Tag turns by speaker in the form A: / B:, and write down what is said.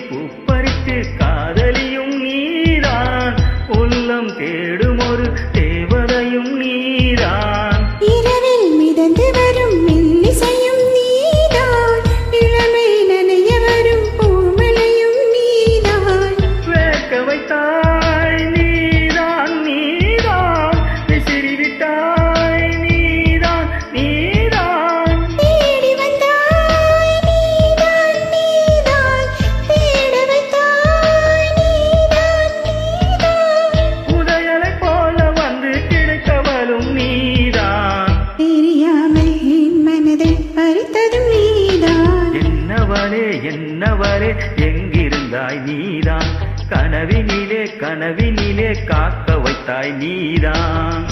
A: பூப்பறித்து காதலியும் நீதான், உள்ளம் தேடும் ஒரு தேவதையும் நீதான்.
B: இரவில் மிதந்து வரும் மெல்லிசையும் நீதான், இளமை நனைய வரும் பூமலையும் நீதான்.
A: வேர்க்க வைத்தாய் நீதான் நீதான், விசிறிவிட்டாய் நீதான் நீதான்.
B: தேடி வந்தாய் நீதான் நீதான், தேட வைத்தாய் நீதான் நீதான்.
A: உதயலை போல வந்து கிடைத்தவளும் நீதான்.
B: தெரியாமல் என் மனதை பறித்ததும் நீதான்.
A: என்னவளே என்னவளே எங்கிருந்தாய் நீதான், கனவினிலே கனவினிலே காக்க வைத்தாய் நீதான்.